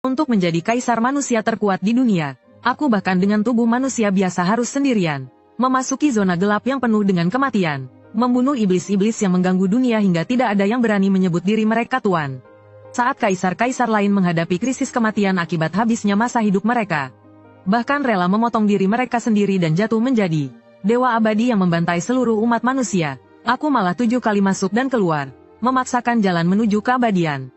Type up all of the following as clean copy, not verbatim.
Untuk menjadi kaisar manusia terkuat di dunia, aku bahkan dengan tubuh manusia biasa harus sendirian. Memasuki zona gelap yang penuh dengan kematian. Membunuh iblis-iblis yang mengganggu dunia hingga tidak ada yang berani menyebut diri mereka tuan. Saat kaisar-kaisar lain menghadapi krisis kematian akibat habisnya masa hidup mereka, bahkan rela memotong diri mereka sendiri dan jatuh menjadi dewa abadi yang membantai seluruh umat manusia, aku malah 7 kali masuk dan keluar, memaksakan jalan menuju keabadian.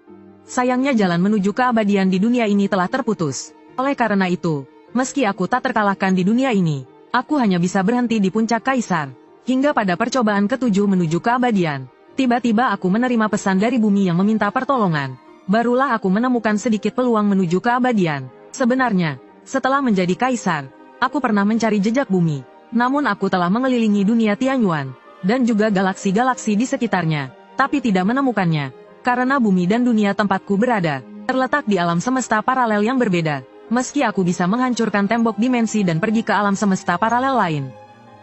Sayangnya jalan menuju keabadian di dunia ini telah terputus. Oleh karena itu, meski aku tak terkalahkan di dunia ini, aku hanya bisa berhenti di puncak kaisar. Hingga pada percobaan ke-7 menuju keabadian, tiba-tiba aku menerima pesan dari bumi yang meminta pertolongan. Barulah aku menemukan sedikit peluang menuju keabadian. Sebenarnya, setelah menjadi kaisar, aku pernah mencari jejak bumi. Namun aku telah mengelilingi dunia Tianyuan, dan juga galaksi-galaksi di sekitarnya, tapi tidak menemukannya. Karena bumi dan dunia tempatku berada, terletak di alam semesta paralel yang berbeda. Meski aku bisa menghancurkan tembok dimensi dan pergi ke alam semesta paralel lain,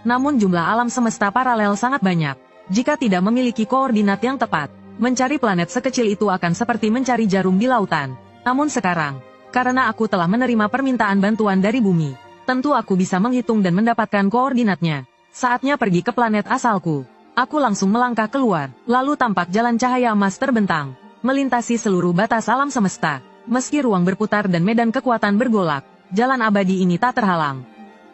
namun jumlah alam semesta paralel sangat banyak. Jika tidak memiliki koordinat yang tepat, mencari planet sekecil itu akan seperti mencari jarum di lautan. Namun sekarang, karena aku telah menerima permintaan bantuan dari bumi, tentu aku bisa menghitung dan mendapatkan koordinatnya. Saatnya pergi ke planet asalku. Aku langsung melangkah keluar, lalu tampak jalan cahaya emas terbentang, melintasi seluruh batas alam semesta. Meski ruang berputar dan medan kekuatan bergolak, jalan abadi ini tak terhalang.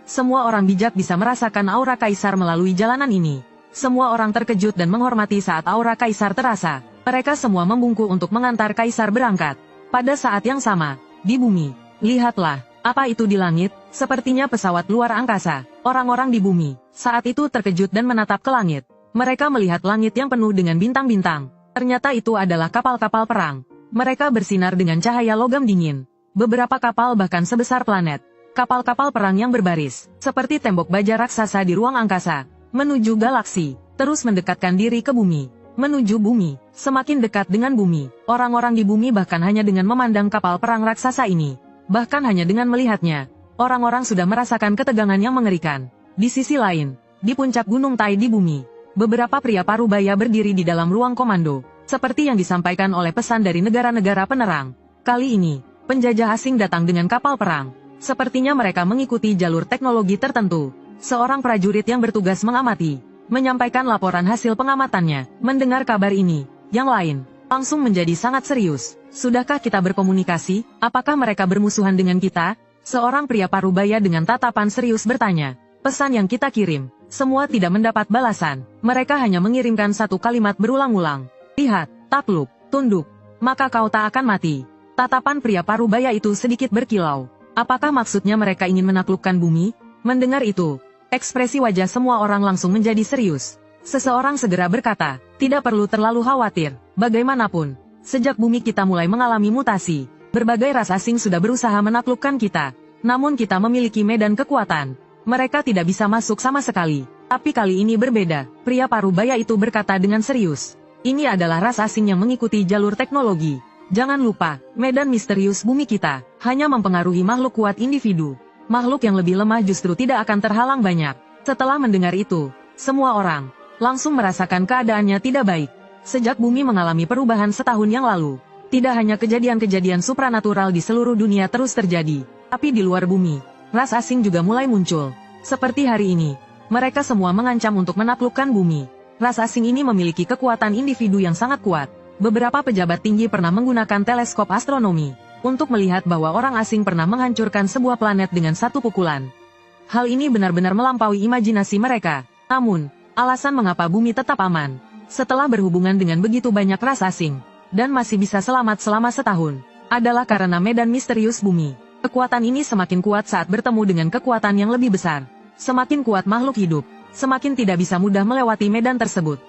Semua orang bijak bisa merasakan aura kaisar melalui jalanan ini. Semua orang terkejut dan menghormati saat aura kaisar terasa. Mereka semua membungkuk untuk mengantar kaisar berangkat. Pada saat yang sama, di bumi, lihatlah, apa itu di langit? Sepertinya pesawat luar angkasa. Orang-orang di bumi, saat itu terkejut dan menatap ke langit. Mereka melihat langit yang penuh dengan bintang-bintang. Ternyata itu adalah kapal-kapal perang. Mereka bersinar dengan cahaya logam dingin. Beberapa kapal bahkan sebesar planet. Kapal-kapal perang yang berbaris, seperti tembok baja raksasa di ruang angkasa, menuju galaksi, terus mendekatkan diri ke bumi. Menuju bumi, semakin dekat dengan bumi. Orang-orang di bumi bahkan hanya dengan memandang kapal perang raksasa ini, bahkan hanya dengan melihatnya, orang-orang sudah merasakan ketegangan yang mengerikan. Di sisi lain, di puncak gunung Tai di bumi, beberapa pria parubaya berdiri di dalam ruang komando, seperti yang disampaikan oleh pesan dari negara-negara penerang. Kali ini, penjajah asing datang dengan kapal perang. Sepertinya mereka mengikuti jalur teknologi tertentu. Seorang prajurit yang bertugas mengamati, menyampaikan laporan hasil pengamatannya. Mendengar kabar ini, yang lain langsung menjadi sangat serius. Sudahkah kita berkomunikasi? Apakah mereka bermusuhan dengan kita? Seorang pria parubaya dengan tatapan serius bertanya. Pesan yang kita kirim, semua tidak mendapat balasan. Mereka hanya mengirimkan satu kalimat berulang-ulang. Lihat, takluk, tunduk, maka kau tak akan mati. Tatapan pria parubaya itu sedikit berkilau. Apakah maksudnya mereka ingin menaklukkan bumi? Mendengar itu, ekspresi wajah semua orang langsung menjadi serius. Seseorang segera berkata, tidak perlu terlalu khawatir. Bagaimanapun, sejak bumi kita mulai mengalami mutasi, berbagai ras asing sudah berusaha menaklukkan kita. Namun kita memiliki medan kekuatan. Mereka tidak bisa masuk sama sekali. Tapi kali ini berbeda, pria parubaya itu berkata dengan serius. Ini adalah ras asing yang mengikuti jalur teknologi. Jangan lupa, medan misterius bumi kita hanya mempengaruhi makhluk kuat individu. Makhluk yang lebih lemah justru tidak akan terhalang banyak. Setelah mendengar itu, semua orang langsung merasakan keadaannya tidak baik. Sejak bumi mengalami perubahan setahun yang lalu, tidak hanya kejadian-kejadian supranatural di seluruh dunia terus terjadi, tapi di luar bumi, ras asing juga mulai muncul. Seperti hari ini, mereka semua mengancam untuk menaklukkan bumi. Ras asing ini memiliki kekuatan individu yang sangat kuat. Beberapa pejabat tinggi pernah menggunakan teleskop astronomi untuk melihat bahwa orang asing pernah menghancurkan sebuah planet dengan satu pukulan. Hal ini benar-benar melampaui imajinasi mereka. Namun, alasan mengapa bumi tetap aman setelah berhubungan dengan begitu banyak ras asing dan masih bisa selamat selama setahun, adalah karena medan misterius bumi. Kekuatan ini semakin kuat saat bertemu dengan kekuatan yang lebih besar. Semakin kuat makhluk hidup, semakin tidak bisa mudah melewati medan tersebut.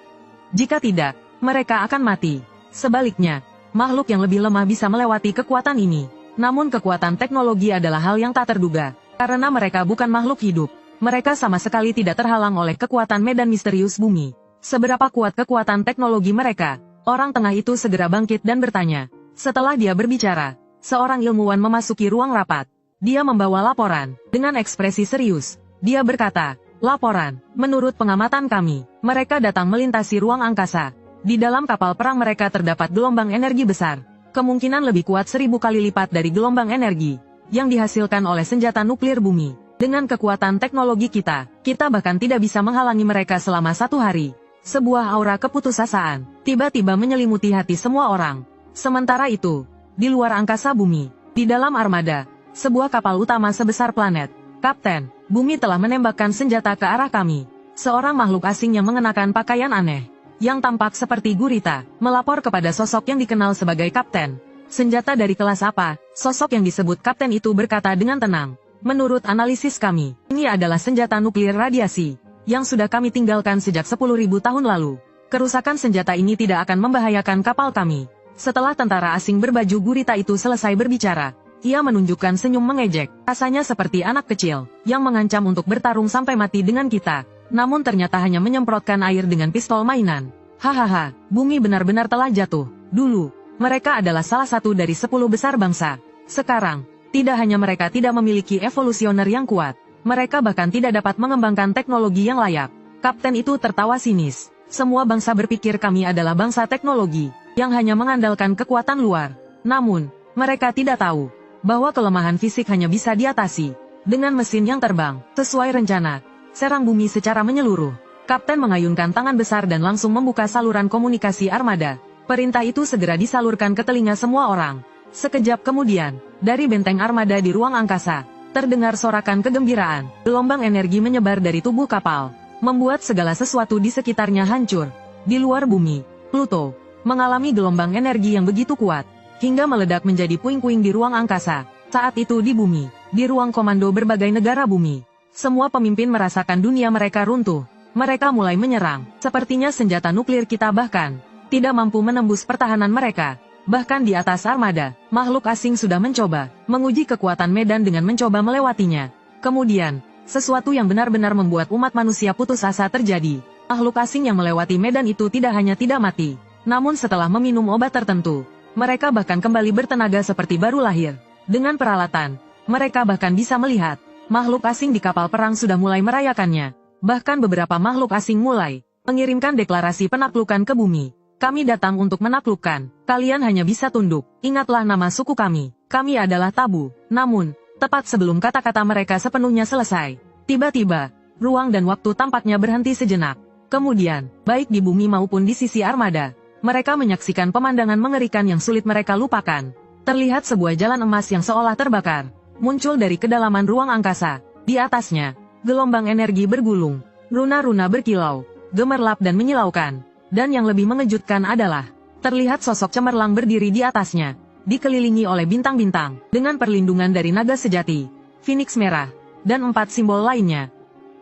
Jika tidak, mereka akan mati. Sebaliknya, makhluk yang lebih lemah bisa melewati kekuatan ini. Namun kekuatan teknologi adalah hal yang tak terduga. Karena mereka bukan makhluk hidup, mereka sama sekali tidak terhalang oleh kekuatan medan misterius bumi. Seberapa kuat kekuatan teknologi mereka? Orang tengah itu segera bangkit dan bertanya. Setelah dia berbicara, seorang ilmuwan memasuki ruang rapat. Dia membawa laporan. Dengan ekspresi serius, dia berkata, laporan, menurut pengamatan kami, mereka datang melintasi ruang angkasa. Di dalam kapal perang mereka terdapat gelombang energi besar. Kemungkinan lebih kuat 1000 kali lipat dari gelombang energi yang dihasilkan oleh senjata nuklir bumi. Dengan kekuatan teknologi kita bahkan tidak bisa menghalangi mereka selama 1 hari. Sebuah aura keputusasaan tiba-tiba menyelimuti hati semua orang. Sementara itu, di luar angkasa bumi, di dalam armada, sebuah kapal utama sebesar planet, Kapten, bumi telah menembakkan senjata ke arah kami. Seorang makhluk asing yang mengenakan pakaian aneh, yang tampak seperti gurita, melapor kepada sosok yang dikenal sebagai Kapten. Senjata dari kelas apa? Sosok yang disebut Kapten itu berkata dengan tenang. Menurut analisis kami, ini adalah senjata nuklir radiasi, yang sudah kami tinggalkan sejak 10.000 tahun lalu. Kerusakan senjata ini tidak akan membahayakan kapal kami. Setelah tentara asing berbaju gurita itu selesai berbicara, ia menunjukkan senyum mengejek, rasanya seperti anak kecil, yang mengancam untuk bertarung sampai mati dengan kita, namun ternyata hanya menyemprotkan air dengan pistol mainan. Hahaha, bumi benar-benar telah jatuh. Dulu, mereka adalah salah satu dari 10 besar bangsa. Sekarang, tidak hanya mereka tidak memiliki evolusioner yang kuat, mereka bahkan tidak dapat mengembangkan teknologi yang layak. Kapten itu tertawa sinis. Semua bangsa berpikir kami adalah bangsa teknologi, yang hanya mengandalkan kekuatan luar. Namun, mereka tidak tahu bahwa kelemahan fisik hanya bisa diatasi dengan mesin yang terbang. Sesuai rencana, serang bumi secara menyeluruh. Kapten mengayunkan tangan besar dan langsung membuka saluran komunikasi armada. Perintah itu segera disalurkan ke telinga semua orang. Sekejap kemudian, dari benteng armada di ruang angkasa, terdengar sorakan kegembiraan. Gelombang energi menyebar dari tubuh kapal, membuat segala sesuatu di sekitarnya hancur. Di luar bumi, Pluto mengalami gelombang energi yang begitu kuat, hingga meledak menjadi puing-puing di ruang angkasa. Saat itu di bumi, di ruang komando berbagai negara bumi, semua pemimpin merasakan dunia mereka runtuh. Mereka mulai menyerang. Sepertinya senjata nuklir kita bahkan tidak mampu menembus pertahanan mereka. Bahkan di atas armada, makhluk asing sudah mencoba menguji kekuatan medan dengan mencoba melewatinya. Kemudian, sesuatu yang benar-benar membuat umat manusia putus asa terjadi. Makhluk asing yang melewati medan itu tidak hanya tidak mati, namun setelah meminum obat tertentu, mereka bahkan kembali bertenaga seperti baru lahir. Dengan peralatan, mereka bahkan bisa melihat makhluk asing di kapal perang sudah mulai merayakannya. Bahkan beberapa makhluk asing mulai mengirimkan deklarasi penaklukan ke bumi. Kami datang untuk menaklukkan. Kalian hanya bisa tunduk. Ingatlah nama suku kami. Kami adalah tabu. Namun, tepat sebelum kata-kata mereka sepenuhnya selesai, tiba-tiba, ruang dan waktu tampaknya berhenti sejenak. Kemudian, baik di bumi maupun di sisi armada, mereka menyaksikan pemandangan mengerikan yang sulit mereka lupakan. Terlihat sebuah jalan emas yang seolah terbakar, muncul dari kedalaman ruang angkasa. Di atasnya, gelombang energi bergulung, runa-runa berkilau, gemerlap dan menyilaukan. Dan yang lebih mengejutkan adalah, terlihat sosok cemerlang berdiri di atasnya, dikelilingi oleh bintang-bintang, dengan perlindungan dari naga sejati, Phoenix merah, dan 4 simbol lainnya.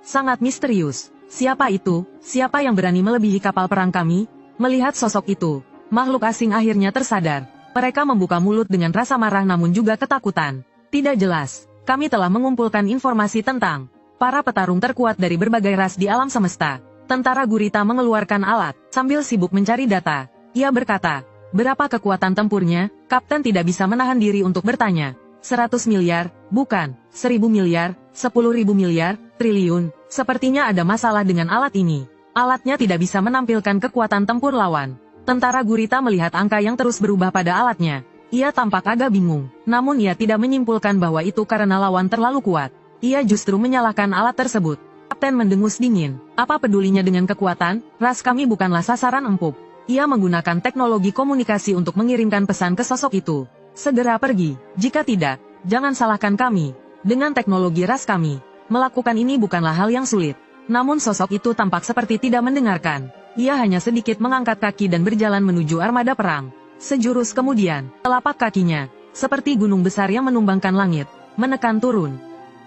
Sangat misterius. Siapa itu? Siapa yang berani melebihi kapal perang kami? Melihat sosok itu, makhluk asing akhirnya tersadar. Mereka membuka mulut dengan rasa marah namun juga ketakutan. Tidak jelas. Kami telah mengumpulkan informasi tentang para petarung terkuat dari berbagai ras di alam semesta. Tentara gurita mengeluarkan alat, sambil sibuk mencari data. Ia berkata, berapa kekuatan tempurnya? Kapten tidak bisa menahan diri untuk bertanya. 100 miliar, bukan, 1000 miliar, 10.000 miliar, triliun. Sepertinya ada masalah dengan alat ini. Alatnya tidak bisa menampilkan kekuatan tempur lawan. Tentara gurita melihat angka yang terus berubah pada alatnya. Ia tampak agak bingung, namun ia tidak menyimpulkan bahwa itu karena lawan terlalu kuat. Ia justru menyalahkan alat tersebut. Kapten mendengus dingin. Apa pedulinya dengan kekuatan? Ras kami bukanlah sasaran empuk. Ia menggunakan teknologi komunikasi untuk mengirimkan pesan ke sosok itu. Segera pergi. Jika tidak, jangan salahkan kami. Dengan teknologi ras kami, melakukan ini bukanlah hal yang sulit. Namun sosok itu tampak seperti tidak mendengarkan. Ia hanya sedikit mengangkat kaki dan berjalan menuju armada perang. Sejurus kemudian, telapak kakinya, seperti gunung besar yang menumbangkan langit, menekan turun.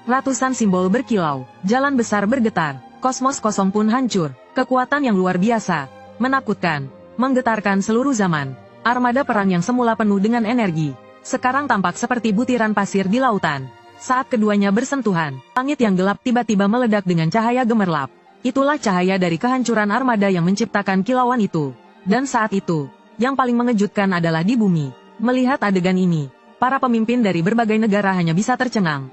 Ratusan simbol berkilau, jalan besar bergetar, kosmos kosong pun hancur. Kekuatan yang luar biasa, menakutkan, menggetarkan seluruh zaman. Armada perang yang semula penuh dengan energi, sekarang tampak seperti butiran pasir di lautan. Saat keduanya bersentuhan, langit yang gelap tiba-tiba meledak dengan cahaya gemerlap. Itulah cahaya dari kehancuran armada yang menciptakan kilauan itu. Dan saat itu, yang paling mengejutkan adalah di bumi. Melihat adegan ini, para pemimpin dari berbagai negara hanya bisa tercengang.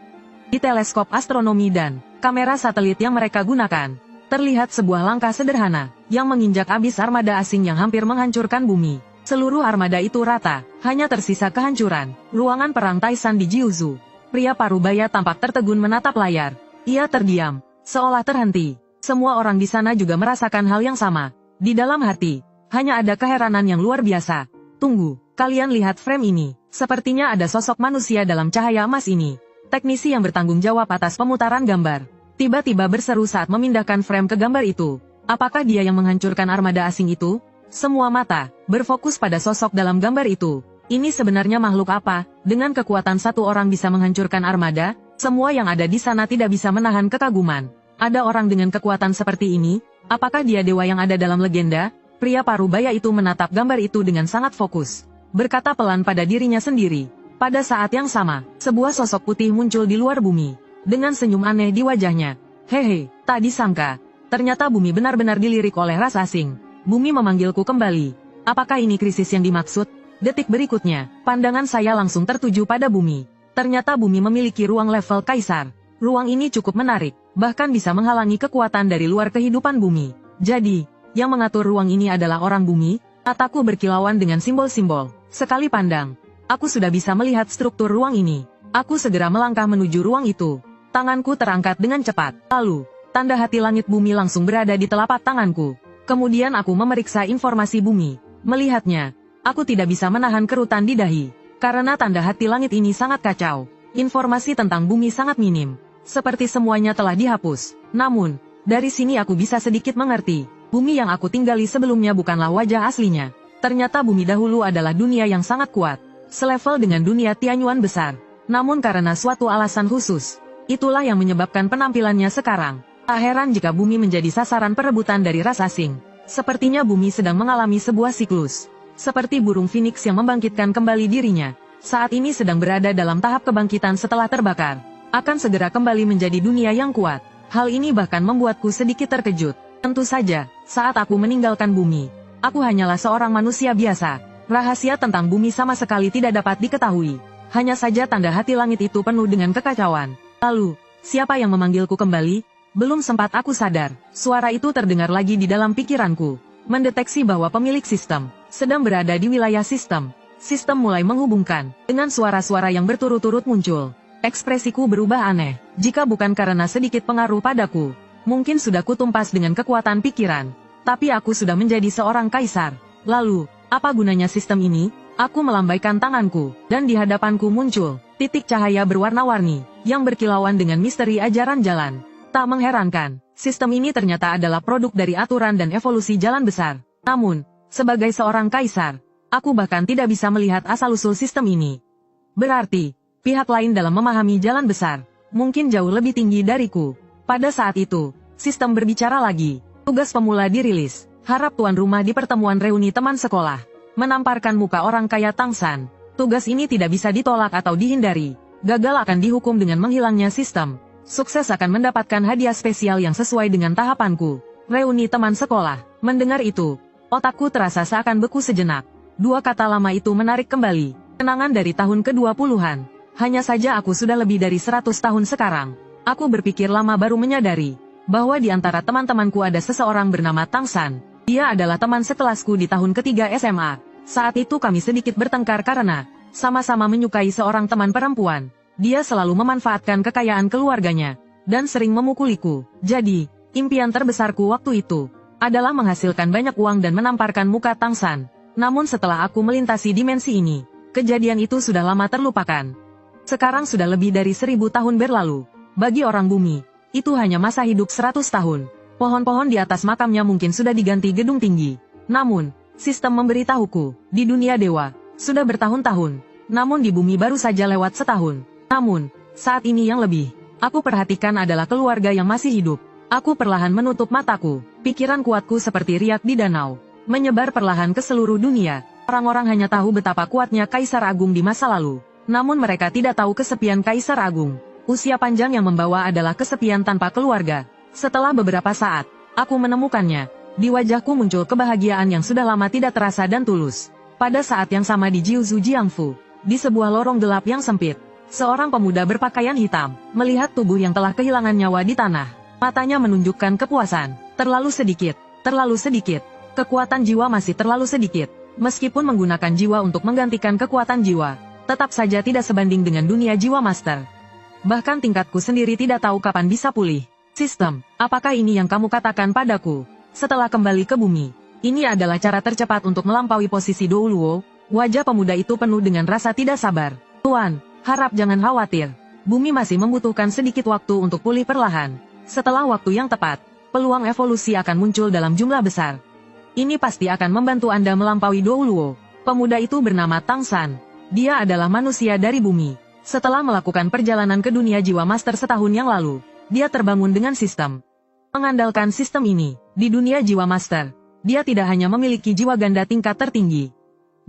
Di teleskop astronomi dan kamera satelit yang mereka gunakan, terlihat sebuah langkah sederhana yang menginjak abis armada asing yang hampir menghancurkan bumi. Seluruh armada itu rata, hanya tersisa kehancuran. Ruangan perang Taisan di Jiuzhu. Pria parubaya tampak tertegun menatap layar. Ia terdiam, seolah terhenti. Semua orang di sana juga merasakan hal yang sama. Di dalam hati, hanya ada keheranan yang luar biasa. Tunggu, kalian lihat frame ini. Sepertinya ada sosok manusia dalam cahaya emas ini. Teknisi yang bertanggung jawab atas pemutaran gambar tiba-tiba berseru saat memindahkan frame ke gambar itu. Apakah dia yang menghancurkan armada asing itu? Semua mata berfokus pada sosok dalam gambar itu. Ini sebenarnya makhluk apa? Dengan kekuatan satu orang bisa menghancurkan armada, semua yang ada di sana tidak bisa menahan kekaguman. Ada orang dengan kekuatan seperti ini? Apakah dia dewa yang ada dalam legenda? Pria parubaya itu menatap gambar itu dengan sangat fokus. Berkata pelan pada dirinya sendiri. Pada saat yang sama, sebuah sosok putih muncul di luar bumi. Dengan senyum aneh di wajahnya. Hehe, tak disangka. Ternyata bumi benar-benar dilirik oleh ras asing. Bumi memanggilku kembali. Apakah ini krisis yang dimaksud? Detik berikutnya, pandangan saya langsung tertuju pada bumi. Ternyata bumi memiliki ruang level kaisar. Ruang ini cukup menarik, bahkan bisa menghalangi kekuatan dari luar kehidupan bumi. Jadi, yang mengatur ruang ini adalah orang bumi? Mataku berkilauan dengan simbol-simbol. Sekali pandang, aku sudah bisa melihat struktur ruang ini. Aku segera melangkah menuju ruang itu. Tanganku terangkat dengan cepat. Lalu, tanda hati langit bumi langsung berada di telapak tanganku. Kemudian aku memeriksa informasi bumi. Melihatnya, aku tidak bisa menahan kerutan di dahi. Karena tanda hati langit ini sangat kacau. Informasi tentang bumi sangat minim. Seperti semuanya telah dihapus. Namun, dari sini aku bisa sedikit mengerti. Bumi yang aku tinggali sebelumnya bukanlah wajah aslinya. Ternyata bumi dahulu adalah dunia yang sangat kuat. Selevel dengan dunia Tianyuan besar. Namun karena suatu alasan khusus, itulah yang menyebabkan penampilannya sekarang. Tak heran jika bumi menjadi sasaran perebutan dari ras asing. Sepertinya bumi sedang mengalami sebuah siklus. Seperti burung phoenix yang membangkitkan kembali dirinya. Saat ini sedang berada dalam tahap kebangkitan setelah terbakar. Akan segera kembali menjadi dunia yang kuat. Hal ini bahkan membuatku sedikit terkejut. Tentu saja, saat aku meninggalkan bumi, aku hanyalah seorang manusia biasa. Rahasia tentang bumi sama sekali tidak dapat diketahui. Hanya saja tanda hati langit itu penuh dengan kekacauan. Lalu, siapa yang memanggilku kembali? Belum sempat aku sadar, suara itu terdengar lagi di dalam pikiranku. Mendeteksi bahwa pemilik sistem sedang berada di wilayah sistem. Sistem mulai menghubungkan. Dengan suara-suara yang berturut-turut muncul, ekspresiku berubah aneh. Jika bukan karena sedikit pengaruh padaku, mungkin sudah kutumpas dengan kekuatan pikiran. Tapi aku sudah menjadi seorang kaisar. Lalu, apa gunanya sistem ini? Aku melambaikan tanganku, dan di hadapanku muncul titik cahaya berwarna-warni yang berkilauan dengan misteri ajaran jalan. Tak mengherankan, sistem ini ternyata adalah produk dari aturan dan evolusi jalan besar. Namun, sebagai seorang kaisar, aku bahkan tidak bisa melihat asal-usul sistem ini. Berarti, pihak lain dalam memahami jalan besar, mungkin jauh lebih tinggi dariku. Pada saat itu, sistem berbicara lagi. Tugas pemula dirilis. Harap tuan rumah di pertemuan reuni teman sekolah menamparkan muka orang kaya Tangsan. Tugas ini tidak bisa ditolak atau dihindari. Gagal akan dihukum dengan menghilangnya sistem. Sukses akan mendapatkan hadiah spesial yang sesuai dengan tahapanku. Reuni teman sekolah. Mendengar itu, otakku terasa seakan beku sejenak. Dua kata lama itu menarik kembali. Kenangan dari tahun ke-20-an. Hanya saja aku sudah lebih dari 100 tahun sekarang. Aku berpikir lama baru menyadari bahwa di antara teman-temanku ada seseorang bernama Tangsan. Dia adalah teman sekelasku di tahun ketiga SMA. Saat itu kami sedikit bertengkar karena sama-sama menyukai seorang teman perempuan. Dia selalu memanfaatkan kekayaan keluarganya dan sering memukuliku. Jadi, impian terbesarku waktu itu adalah menghasilkan banyak uang dan menamparkan muka Tangsan. Namun setelah aku melintasi dimensi ini, kejadian itu sudah lama terlupakan. Sekarang sudah lebih dari 1000 tahun berlalu. Bagi orang bumi, itu hanya masa hidup 100 tahun. Pohon-pohon di atas makamnya mungkin sudah diganti gedung tinggi. Namun, sistem memberitahuku, di dunia dewa, sudah bertahun-tahun. Namun di bumi baru saja lewat setahun. Namun, saat ini yang lebih aku perhatikan adalah keluarga yang masih hidup. Aku perlahan menutup mataku. Pikiran kuatku seperti riak di danau, menyebar perlahan ke seluruh dunia. Orang-orang hanya tahu betapa kuatnya Kaisar Agung di masa lalu. Namun mereka tidak tahu kesepian Kaisar Agung. Usia panjang yang membawa adalah kesepian tanpa keluarga. Setelah beberapa saat, aku menemukannya. Di wajahku muncul kebahagiaan yang sudah lama tidak terasa dan tulus. Pada saat yang sama di Jiuzhu Jiangfu, di sebuah lorong gelap yang sempit, seorang pemuda berpakaian hitam melihat tubuh yang telah kehilangan nyawa di tanah. Matanya menunjukkan kepuasan. Terlalu sedikit. Kekuatan jiwa masih terlalu sedikit. Meskipun menggunakan jiwa untuk menggantikan kekuatan jiwa, tetap saja tidak sebanding dengan dunia jiwa master. Bahkan tingkatku sendiri tidak tahu kapan bisa pulih. Sistem, apakah ini yang kamu katakan padaku? Setelah kembali ke bumi, ini adalah cara tercepat untuk melampaui posisi Douluo. Wajah pemuda itu penuh dengan rasa tidak sabar. Tuan, harap jangan khawatir. Bumi masih membutuhkan sedikit waktu untuk pulih perlahan. Setelah waktu yang tepat, peluang evolusi akan muncul dalam jumlah besar. Ini pasti akan membantu Anda melampaui Douluo. Pemuda itu bernama Tang San. Dia adalah manusia dari bumi. Setelah melakukan perjalanan ke dunia jiwa master setahun yang lalu, dia terbangun dengan sistem. Mengandalkan sistem ini, di dunia jiwa master, dia tidak hanya memiliki jiwa ganda tingkat tertinggi,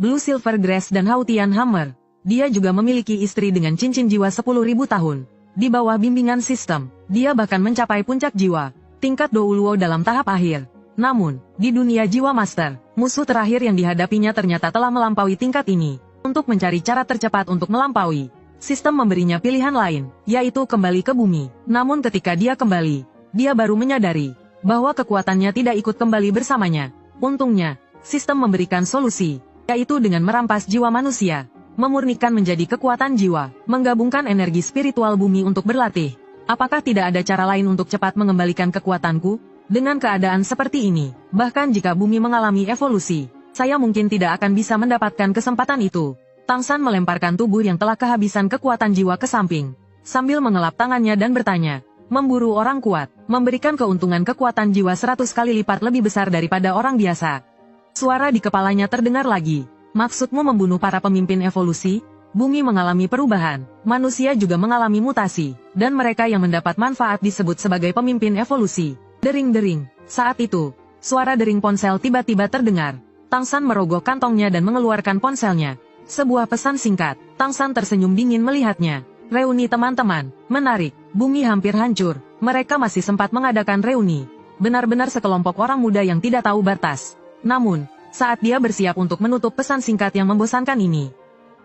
Blue Silver Grass dan Hautian Hammer, dia juga memiliki istri dengan cincin jiwa 10.000 tahun. Di bawah bimbingan sistem, dia bahkan mencapai puncak jiwa, tingkat Douluo dalam tahap akhir. Namun, di dunia jiwa master, musuh terakhir yang dihadapinya ternyata telah melampaui tingkat ini. Untuk mencari cara tercepat untuk melampaui, sistem memberinya pilihan lain, yaitu kembali ke bumi. Namun ketika dia kembali, dia baru menyadari bahwa kekuatannya tidak ikut kembali bersamanya. Untungnya, sistem memberikan solusi, yaitu dengan merampas jiwa manusia, memurnikan menjadi kekuatan jiwa, menggabungkan energi spiritual bumi untuk berlatih. Apakah tidak ada cara lain untuk cepat mengembalikan kekuatanku? Dengan keadaan seperti ini, bahkan jika bumi mengalami evolusi, saya mungkin tidak akan bisa mendapatkan kesempatan itu. Tang San melemparkan tubuh yang telah kehabisan kekuatan jiwa ke samping, sambil mengelap tangannya dan bertanya, memburu orang kuat, memberikan keuntungan kekuatan jiwa 100 kali lipat lebih besar daripada orang biasa. Suara di kepalanya terdengar lagi. Maksudmu membunuh para pemimpin evolusi? Bumi mengalami perubahan, manusia juga mengalami mutasi, dan mereka yang mendapat manfaat disebut sebagai pemimpin evolusi. Dering-dering. Saat itu, suara dering ponsel tiba-tiba terdengar. Tang San merogoh kantongnya dan mengeluarkan ponselnya. Sebuah pesan singkat. Tang San tersenyum dingin melihatnya. Reuni teman-teman, menarik. Bumi hampir hancur. Mereka masih sempat mengadakan reuni. Benar-benar sekelompok orang muda yang tidak tahu batas. Namun, saat dia bersiap untuk menutup pesan singkat yang membosankan ini,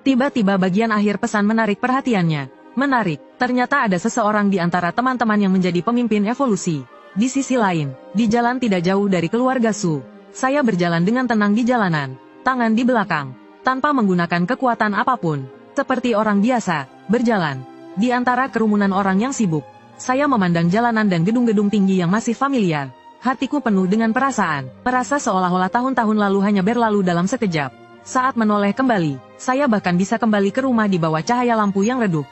tiba-tiba bagian akhir pesan menarik perhatiannya. Menarik, ternyata ada seseorang di antara teman-teman yang menjadi pemimpin evolusi. Di sisi lain, di jalan tidak jauh dari keluarga Su, saya berjalan dengan tenang di jalanan, tangan di belakang, tanpa menggunakan kekuatan apapun, seperti orang biasa, berjalan. Di antara kerumunan orang yang sibuk, saya memandang jalanan dan gedung-gedung tinggi yang masih familiar. Hatiku penuh dengan perasaan, merasa seolah-olah tahun-tahun lalu hanya berlalu dalam sekejap. Saat menoleh kembali, saya bahkan bisa kembali ke rumah di bawah cahaya lampu yang redup.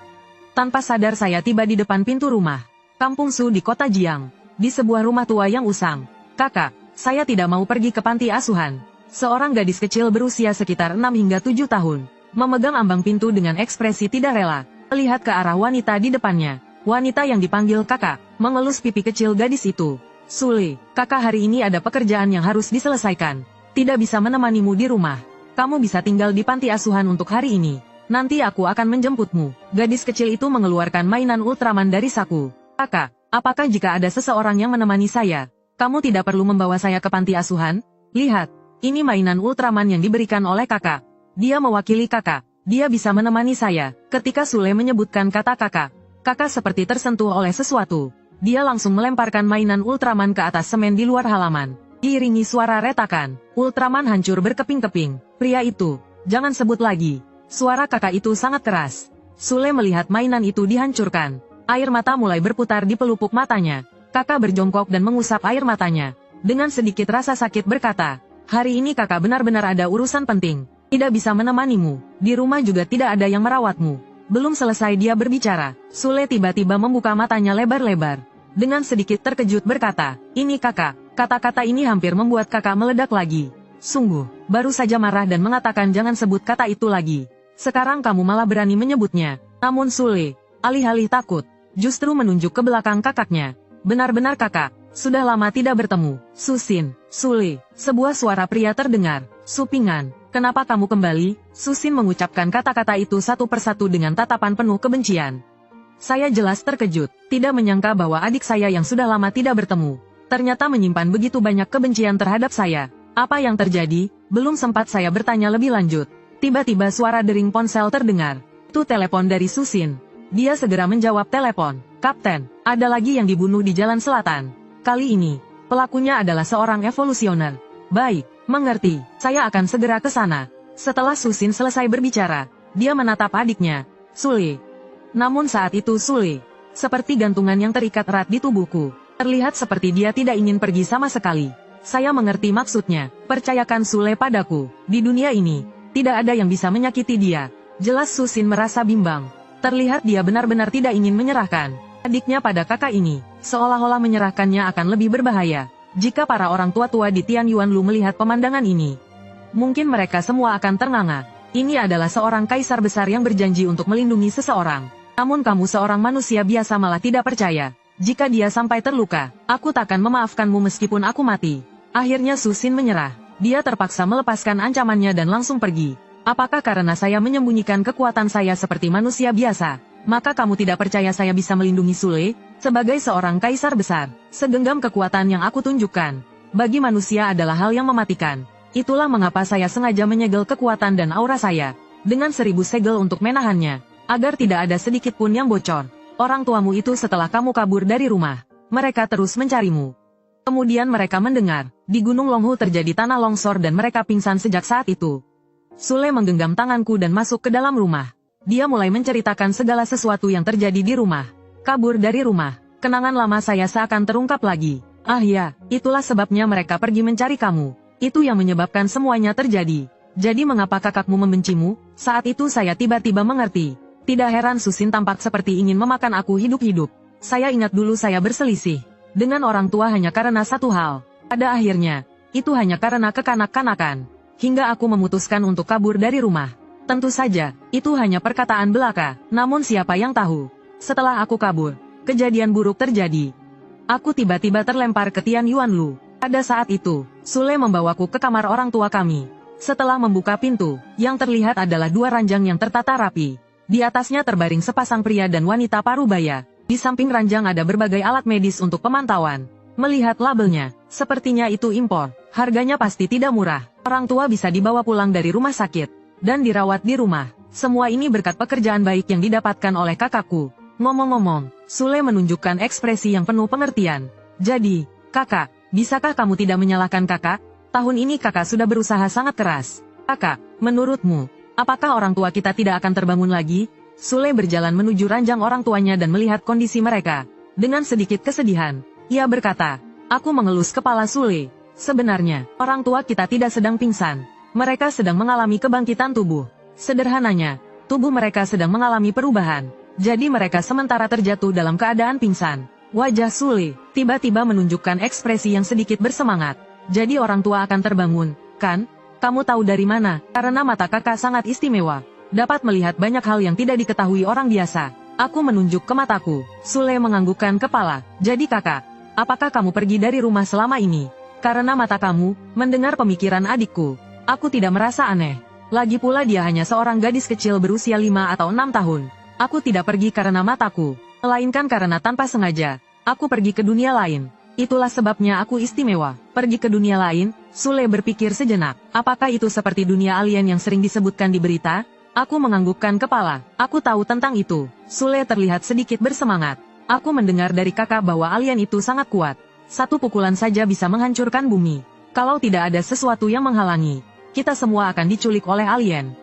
Tanpa sadar saya tiba di depan pintu rumah Kampung Su di kota Jiang, di sebuah rumah tua yang usang. Kakak, saya tidak mau pergi ke panti asuhan. Seorang gadis kecil berusia sekitar 6 hingga 7 tahun, memegang ambang pintu dengan ekspresi tidak rela, melihat ke arah wanita di depannya. Wanita yang dipanggil kakak, mengelus pipi kecil gadis itu. Sule, kakak hari ini ada pekerjaan yang harus diselesaikan. Tidak bisa menemanimu di rumah. Kamu bisa tinggal di panti asuhan untuk hari ini. Nanti aku akan menjemputmu. Gadis kecil itu mengeluarkan mainan Ultraman dari saku. Kakak, apakah jika ada seseorang yang menemani saya, kamu tidak perlu membawa saya ke panti asuhan? Lihat, ini mainan Ultraman yang diberikan oleh kakak. Dia mewakili kakak. Dia bisa menemani saya. Ketika Sule menyebutkan kata kakak, kakak seperti tersentuh oleh sesuatu. Dia langsung melemparkan mainan Ultraman ke atas semen di luar halaman. Diiringi suara retakan, Ultraman hancur berkeping-keping. Pria itu, jangan sebut lagi. Suara kakak itu sangat keras. Sule melihat mainan itu dihancurkan. Air mata mulai berputar di pelupuk matanya. Kakak berjongkok dan mengusap air matanya. Dengan sedikit rasa sakit berkata, hari ini kakak benar-benar ada urusan penting. Tidak bisa menemanimu. Di rumah juga tidak ada yang merawatmu. Belum selesai dia berbicara, Sule tiba-tiba membuka matanya lebar-lebar. Dengan sedikit terkejut berkata, ini kakak. Kata-kata ini hampir membuat kakak meledak lagi. Sungguh, baru saja marah dan mengatakan jangan sebut kata itu lagi. Sekarang kamu malah berani menyebutnya. Namun Sule, alih-alih takut, justru menunjuk ke belakang kakaknya. Benar-benar kakak, sudah lama tidak bertemu. Susin, Sule, sebuah suara pria terdengar. Supingan, kenapa kamu kembali? Susin mengucapkan kata-kata itu satu persatu dengan tatapan penuh kebencian. Saya jelas terkejut, tidak menyangka bahwa adik saya yang sudah lama tidak bertemu, ternyata menyimpan begitu banyak kebencian terhadap saya. Apa yang terjadi? Belum sempat saya bertanya lebih lanjut. Tiba-tiba suara dering ponsel terdengar. Itu telepon dari Susin. Dia segera menjawab telepon. Kapten, ada lagi yang dibunuh di Jalan Selatan. Kali ini, pelakunya adalah seorang evolusioner. Baik, mengerti. Saya akan segera ke sana. Setelah Susin selesai berbicara, dia menatap adiknya, Sule. Namun saat itu Sule, seperti gantungan yang terikat erat di tubuhku, terlihat seperti dia tidak ingin pergi sama sekali. Saya mengerti maksudnya, percayakan Sule padaku. Di dunia ini, tidak ada yang bisa menyakiti dia. Jelas Susin merasa bimbang. Terlihat dia benar-benar tidak ingin menyerahkan adiknya pada kakak ini, seolah-olah menyerahkannya akan lebih berbahaya. Jika para orang tua-tua di Tian Yuanlu melihat pemandangan ini, mungkin mereka semua akan ternganga. Ini adalah seorang kaisar besar yang berjanji untuk melindungi seseorang. Namun kamu seorang manusia biasa malah tidak percaya. Jika dia sampai terluka, aku takkan memaafkanmu meskipun aku mati. Akhirnya Susin menyerah. Dia terpaksa melepaskan ancamannya dan langsung pergi. Apakah karena saya menyembunyikan kekuatan saya seperti manusia biasa, maka kamu tidak percaya saya bisa melindungi Sule? Sebagai seorang kaisar besar, segenggam kekuatan yang aku tunjukkan, bagi manusia adalah hal yang mematikan. Itulah mengapa saya sengaja menyegel kekuatan dan aura saya, dengan 1000 segel untuk menahannya, agar tidak ada sedikit pun yang bocor. Orang tuamu itu setelah kamu kabur dari rumah, mereka terus mencarimu. Kemudian mereka mendengar, di Gunung Longhu terjadi tanah longsor dan mereka pingsan sejak saat itu. Sule menggenggam tanganku dan masuk ke dalam rumah. Dia mulai menceritakan segala sesuatu yang terjadi di rumah. Kabur dari rumah, kenangan lama saya seakan terungkap lagi. Ah ya, itulah sebabnya mereka pergi mencari kamu. Itu yang menyebabkan semuanya terjadi. Jadi mengapa kakakmu membencimu? Saat itu saya tiba-tiba mengerti. Tidak heran Susin tampak seperti ingin memakan aku hidup-hidup. Saya ingat dulu saya berselisih dengan orang tua hanya karena satu hal. Pada akhirnya, itu hanya karena kekanak-kanakan. Hingga aku memutuskan untuk kabur dari rumah. Tentu saja, itu hanya perkataan belaka. Namun siapa yang tahu? Setelah aku kabur, kejadian buruk terjadi. Aku tiba-tiba terlempar ke Tian Yuanlu. Pada saat itu, Sule membawaku ke kamar orang tua kami. Setelah membuka pintu, yang terlihat adalah 2 ranjang yang tertata rapi. Di atasnya terbaring sepasang pria dan wanita parubaya. Di samping ranjang ada berbagai alat medis untuk pemantauan. Melihat labelnya, sepertinya itu impor. Harganya pasti tidak murah. Orang tua bisa dibawa pulang dari rumah sakit dan dirawat di rumah. Semua ini berkat pekerjaan baik yang didapatkan oleh kakakku. Ngomong-ngomong, Sule menunjukkan ekspresi yang penuh pengertian. Jadi, kakak, bisakah kamu tidak menyalahkan kakak? Tahun ini kakak sudah berusaha sangat keras. Kakak, menurutmu, apakah orang tua kita tidak akan terbangun lagi? Sule berjalan menuju ranjang orang tuanya dan melihat kondisi mereka. Dengan sedikit kesedihan, ia berkata, aku mengelus kepala Sule. Sebenarnya, orang tua kita tidak sedang pingsan. Mereka sedang mengalami kebangkitan tubuh. Sederhananya, tubuh mereka sedang mengalami perubahan. Jadi mereka sementara terjatuh dalam keadaan pingsan. Wajah Sule tiba-tiba menunjukkan ekspresi yang sedikit bersemangat. Jadi orang tua akan terbangun, kan? Kamu tahu dari mana? Karena mata kakak sangat istimewa. Dapat melihat banyak hal yang tidak diketahui orang biasa. Aku menunjuk ke mataku. Sule menganggukkan kepala. Jadi kakak, apakah kamu pergi dari rumah selama ini? Karena mata kamu, mendengar pemikiran adikku. Aku tidak merasa aneh. Lagi pula dia hanya seorang gadis kecil berusia 5 atau 6 tahun. Aku tidak pergi karena mataku, melainkan karena tanpa sengaja. Aku pergi ke dunia lain. Itulah sebabnya aku istimewa. Pergi ke dunia lain, Sule berpikir sejenak. Apakah itu seperti dunia alien yang sering disebutkan di berita? Aku menganggukkan kepala. Aku tahu tentang itu. Sule terlihat sedikit bersemangat. Aku mendengar dari kakak bahwa alien itu sangat kuat. Satu pukulan saja bisa menghancurkan bumi. Kalau tidak ada sesuatu yang menghalangi, kita semua akan diculik oleh alien.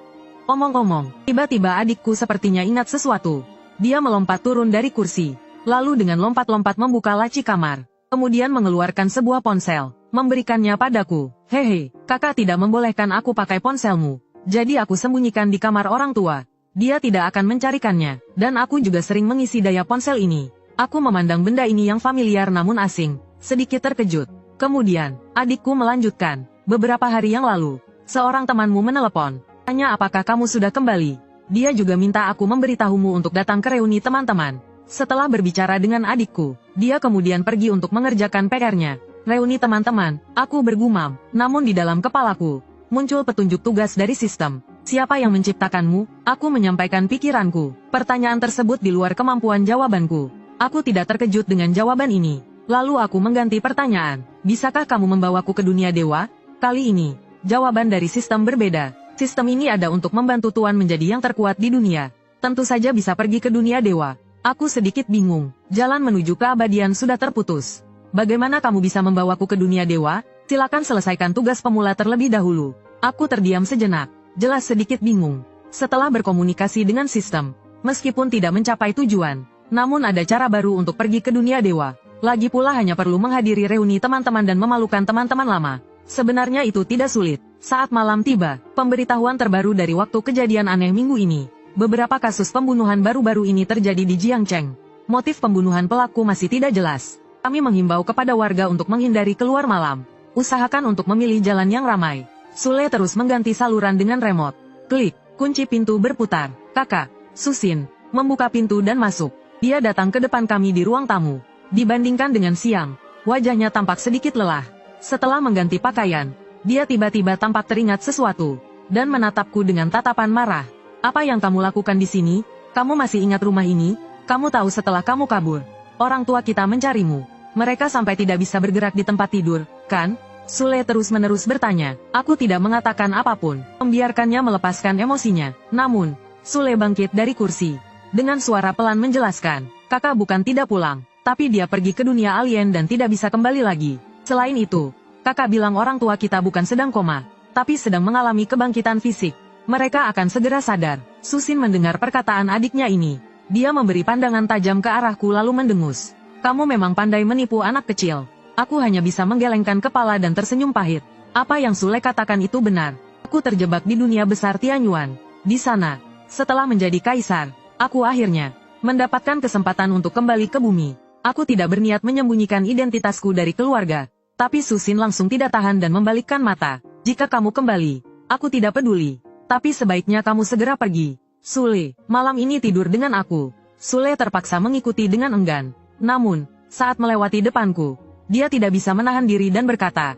Omong-omong, tiba-tiba adikku sepertinya ingat sesuatu. Dia melompat turun dari kursi, lalu dengan lompat-lompat membuka laci kamar. Kemudian mengeluarkan sebuah ponsel, memberikannya padaku. Hehe, kakak tidak membolehkan aku pakai ponselmu. Jadi aku sembunyikan di kamar orang tua. Dia tidak akan mencarikannya, dan aku juga sering mengisi daya ponsel ini. Aku memandang benda ini yang familiar namun asing, sedikit terkejut. Kemudian, adikku melanjutkan. Beberapa hari yang lalu, seorang temanmu menelepon. Tanya apakah kamu sudah kembali. Dia juga minta aku memberitahumu untuk datang ke reuni teman-teman. Setelah berbicara dengan adikku, dia kemudian pergi untuk mengerjakan PR-nya. Reuni teman-teman, aku bergumam. Namun di dalam kepalaku, muncul petunjuk tugas dari sistem. Siapa yang menciptakanmu? Aku menyampaikan pikiranku. Pertanyaan tersebut di luar kemampuan jawabanku. Aku tidak terkejut dengan jawaban ini. Lalu aku mengganti pertanyaan. Bisakah kamu membawaku ke dunia dewa? Kali ini, jawaban dari sistem berbeda. Sistem ini ada untuk membantu Tuan menjadi yang terkuat di dunia. Tentu saja bisa pergi ke dunia dewa. Aku sedikit bingung. Jalan menuju keabadian sudah terputus. Bagaimana kamu bisa membawaku ke dunia dewa? Silakan selesaikan tugas pemula terlebih dahulu. Aku terdiam sejenak, jelas sedikit bingung. Setelah berkomunikasi dengan sistem, meskipun tidak mencapai tujuan, namun ada cara baru untuk pergi ke dunia dewa. Lagi pula hanya perlu menghadiri reuni teman-teman dan memalukan teman-teman lama. Sebenarnya itu tidak sulit. Saat malam tiba, pemberitahuan terbaru dari waktu kejadian aneh minggu ini. Beberapa kasus pembunuhan baru-baru ini terjadi di Jiangcheng. Motif pembunuhan pelaku masih tidak jelas. Kami menghimbau kepada warga untuk menghindari keluar malam. Usahakan untuk memilih jalan yang ramai. Sule terus mengganti saluran dengan remote. Klik, kunci pintu berputar. Kakak, Susin, membuka pintu dan masuk. Dia datang ke depan kami di ruang tamu. Dibandingkan dengan siang, wajahnya tampak sedikit lelah. Setelah mengganti pakaian, dia tiba-tiba tampak teringat sesuatu, dan menatapku dengan tatapan marah. Apa yang kamu lakukan di sini? Kamu masih ingat rumah ini? Kamu tahu setelah kamu kabur, orang tua kita mencarimu. Mereka sampai tidak bisa bergerak di tempat tidur, kan? Sule terus-menerus bertanya. Aku tidak mengatakan apapun, membiarkannya melepaskan emosinya. Namun, Sule bangkit dari kursi. Dengan suara pelan menjelaskan, kakak bukan tidak pulang, tapi dia pergi ke dunia alien dan tidak bisa kembali lagi. Selain itu, kakak bilang orang tua kita bukan sedang koma, tapi sedang mengalami kebangkitan fisik. Mereka akan segera sadar. Susin mendengar perkataan adiknya ini. Dia memberi pandangan tajam ke arahku lalu mendengus. Kamu memang pandai menipu anak kecil. Aku hanya bisa menggelengkan kepala dan tersenyum pahit. Apa yang Sule katakan itu benar. Aku terjebak di dunia besar Tianyuan. Di sana, setelah menjadi kaisar, aku akhirnya mendapatkan kesempatan untuk kembali ke bumi. Aku tidak berniat menyembunyikan identitasku dari keluarga. Tapi Susin langsung tidak tahan dan membalikkan mata. Jika kamu kembali, aku tidak peduli. Tapi sebaiknya kamu segera pergi. Sule, malam ini tidur dengan aku. Sule terpaksa mengikuti dengan enggan. Namun, saat melewati depanku, dia tidak bisa menahan diri dan berkata,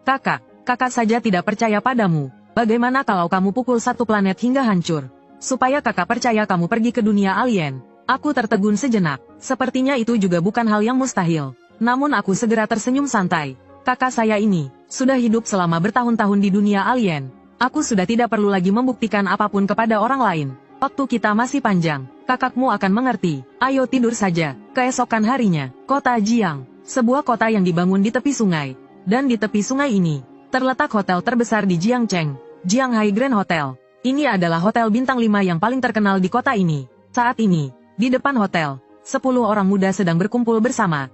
kakak saja tidak percaya padamu. Bagaimana kalau kamu pukul satu planet hingga hancur? Supaya kakak percaya kamu pergi ke dunia alien. Aku tertegun sejenak. Sepertinya itu juga bukan hal yang mustahil. Namun aku segera tersenyum santai. Kakak saya ini, sudah hidup selama bertahun-tahun di dunia alien. Aku sudah tidak perlu lagi membuktikan apapun kepada orang lain. Waktu kita masih panjang, kakakmu akan mengerti. Ayo tidur saja. Keesokan harinya, kota Jiang, sebuah kota yang dibangun di tepi sungai. Dan di tepi sungai ini, terletak hotel terbesar di Jiangcheng, Jianghai Grand Hotel. Ini adalah hotel bintang 5 yang paling terkenal di kota ini. Saat ini, di depan hotel, 10 orang muda sedang berkumpul bersama.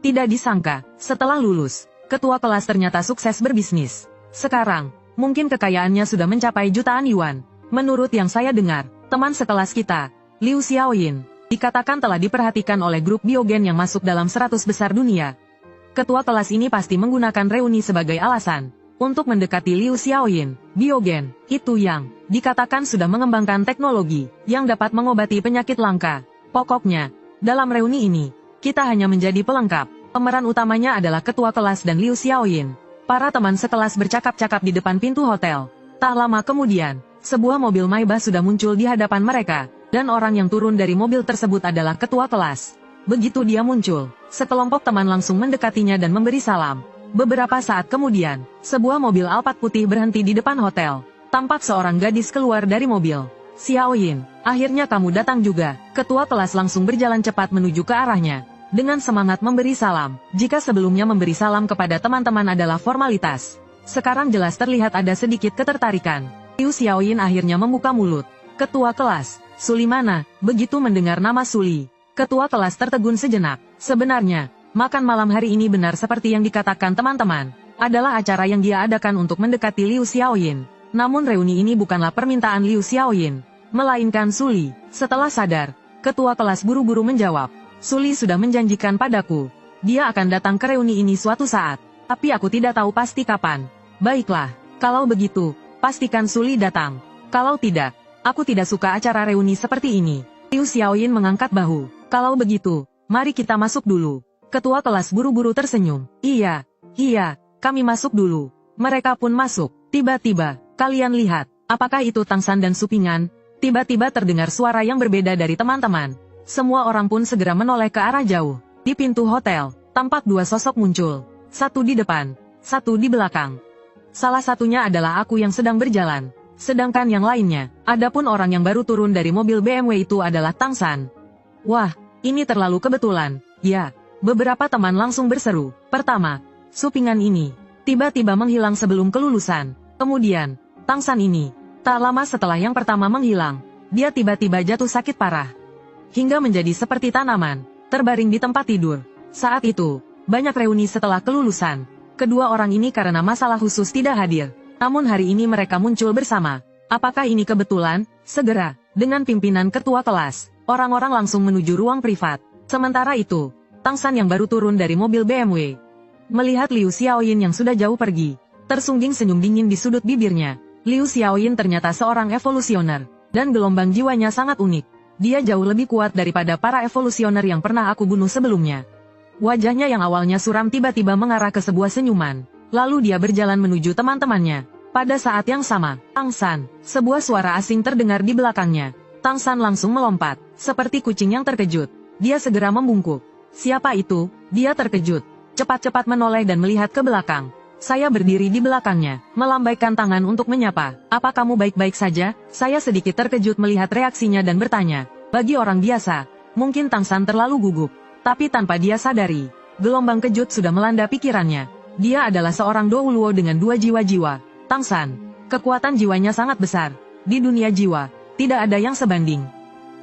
Tidak disangka, setelah lulus, ketua kelas ternyata sukses berbisnis. Sekarang, mungkin kekayaannya sudah mencapai jutaan yuan. Menurut yang saya dengar, teman sekelas kita, Liu Xiaoyin, dikatakan telah diperhatikan oleh grup biogen yang masuk dalam 100 besar dunia. Ketua kelas ini pasti menggunakan reuni sebagai alasan untuk mendekati Liu Xiaoyin. Biogen, itu yang dikatakan sudah mengembangkan teknologi yang dapat mengobati penyakit langka. Pokoknya, dalam reuni ini, kita hanya menjadi pelengkap. Pemeran utamanya adalah ketua kelas dan Liu Xiaoyin. Para teman sekelas bercakap-cakap di depan pintu hotel. Tak lama kemudian, sebuah mobil Maybach sudah muncul di hadapan mereka, dan orang yang turun dari mobil tersebut adalah ketua kelas. Begitu dia muncul, sekelompok teman langsung mendekatinya dan memberi salam. Beberapa saat kemudian, sebuah mobil Alphard putih berhenti di depan hotel. Tampak seorang gadis keluar dari mobil. Xiaoyin, akhirnya kamu datang juga. Ketua kelas langsung berjalan cepat menuju ke arahnya. Dengan semangat memberi salam, jika sebelumnya memberi salam kepada teman-teman adalah formalitas. Sekarang jelas terlihat ada sedikit ketertarikan. Liu Xiaoyin akhirnya membuka mulut. Ketua kelas, Suli mana? Begitu mendengar nama Suli, ketua kelas tertegun sejenak. Sebenarnya, makan malam hari ini benar seperti yang dikatakan teman-teman. Adalah acara yang dia adakan untuk mendekati Liu Xiaoyin. Namun reuni ini bukanlah permintaan Liu Xiaoyin, melainkan Suli. Setelah sadar, ketua kelas buru-buru menjawab. Suli sudah menjanjikan padaku. Dia akan datang ke reuni ini suatu saat. Tapi aku tidak tahu pasti kapan. Baiklah, kalau begitu, pastikan Suli datang. Kalau tidak, aku tidak suka acara reuni seperti ini. Liu Xiaoyin mengangkat bahu. Kalau begitu, mari kita masuk dulu. Ketua kelas buru-buru tersenyum. Iya, kami masuk dulu. Mereka pun masuk. Tiba-tiba, kalian lihat, apakah itu Tangsan dan Supingan? Tiba-tiba terdengar suara yang berbeda dari teman-teman. Semua orang pun segera menoleh ke arah jauh. Di pintu hotel, tampak dua sosok muncul. Satu di depan, satu di belakang. Salah satunya adalah aku yang sedang berjalan. Sedangkan yang lainnya, adapun orang yang baru turun dari mobil BMW itu adalah Tangsan. Wah, ini terlalu kebetulan. Ya, beberapa teman langsung berseru. Pertama, Supingan ini. tiba-tiba menghilang sebelum kelulusan. Kemudian, Tang San ini, tak lama setelah yang pertama menghilang, dia tiba-tiba jatuh sakit parah. Hingga menjadi seperti tanaman, terbaring di tempat tidur. Saat itu, banyak reuni setelah kelulusan. Kedua orang ini karena masalah khusus tidak hadir. Namun hari ini mereka muncul bersama. Apakah ini kebetulan? Segera, dengan pimpinan ketua kelas, orang-orang langsung menuju ruang privat. Sementara itu, Tang San yang baru turun dari mobil BMW, melihat Liu Xiaoyin yang sudah jauh pergi, tersungging senyum dingin di sudut bibirnya. Liu Xiaoyin ternyata seorang evolusioner, dan gelombang jiwanya sangat unik. Dia jauh lebih kuat daripada para evolusioner yang pernah aku bunuh sebelumnya. Wajahnya yang awalnya suram tiba-tiba mengarah ke sebuah senyuman. Lalu dia berjalan menuju teman-temannya. Pada saat yang sama, Tang San, sebuah suara asing terdengar di belakangnya. Tang San langsung melompat, seperti kucing yang terkejut. Dia segera membungkuk. Siapa itu? Dia terkejut. Cepat-cepat menoleh dan melihat ke belakang. Saya berdiri di belakangnya, melambaikan tangan untuk menyapa. Apa kamu baik-baik saja? Saya sedikit terkejut melihat reaksinya dan bertanya. Bagi orang biasa, mungkin Tang San terlalu gugup. Tapi tanpa dia sadari, gelombang kejut sudah melanda pikirannya. Dia adalah seorang Douluo dengan 2 jiwa-jiwa. Tang San, kekuatan jiwanya sangat besar. Di dunia jiwa, tidak ada yang sebanding.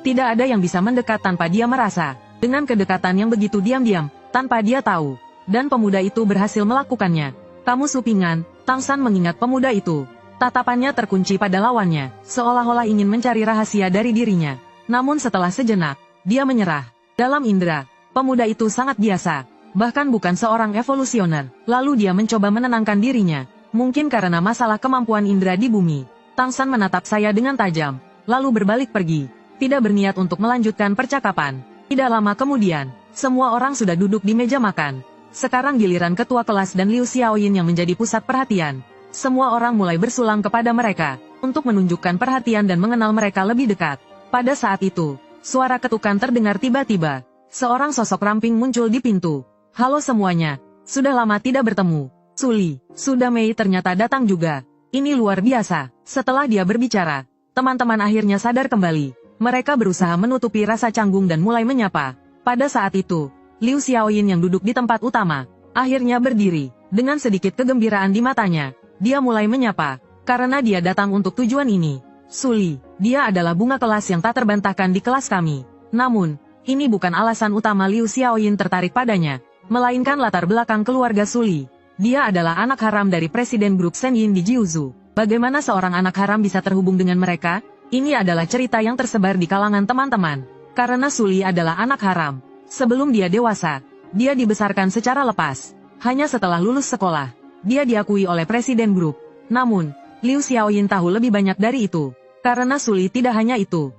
Tidak ada yang bisa mendekat tanpa dia merasa. Dengan kedekatan yang begitu diam-diam, tanpa dia tahu. Dan pemuda itu berhasil melakukannya. Kamu supingan, Tang San mengingat pemuda itu. Tatapannya terkunci pada lawannya, seolah-olah ingin mencari rahasia dari dirinya. Namun setelah sejenak, dia menyerah. Dalam indera, pemuda itu sangat biasa. Bahkan bukan seorang evolusioner. Lalu dia mencoba menenangkan dirinya. Mungkin karena masalah kemampuan indera di bumi. Tang San menatap saya dengan tajam, lalu berbalik pergi. Tidak berniat untuk melanjutkan percakapan. Tidak lama kemudian, semua orang sudah duduk di meja makan. Sekarang giliran ketua kelas dan Liu Xiaoyin yang menjadi pusat perhatian. Semua orang mulai bersulang kepada mereka, untuk menunjukkan perhatian dan mengenal mereka lebih dekat. Pada saat itu, suara ketukan terdengar tiba-tiba. Seorang sosok ramping muncul di pintu. Halo semuanya, sudah lama tidak bertemu. Suli, sudah Mei ternyata datang juga. Ini luar biasa. Setelah dia berbicara, teman-teman akhirnya sadar kembali. Mereka berusaha menutupi rasa canggung dan mulai menyapa. Pada saat itu, Liu Xiaoyin yang duduk di tempat utama, akhirnya berdiri. Dengan sedikit kegembiraan di matanya, dia mulai menyapa. Karena dia datang untuk tujuan ini. Suli, dia adalah bunga kelas yang tak terbantahkan di kelas kami. Namun, ini bukan alasan utama Liu Xiaoyin tertarik padanya, melainkan latar belakang keluarga Suli. Dia adalah anak haram dari Presiden Grup Senyin di Jiuzhou. Bagaimana seorang anak haram bisa terhubung dengan mereka? Ini adalah cerita yang tersebar di kalangan teman-teman. Karena Suli adalah anak haram. Sebelum dia dewasa, dia dibesarkan secara lepas. Hanya setelah lulus sekolah, dia diakui oleh Presiden Grup. Namun, Liu Xiaoyin tahu lebih banyak dari itu. Karena Suli tidak hanya itu,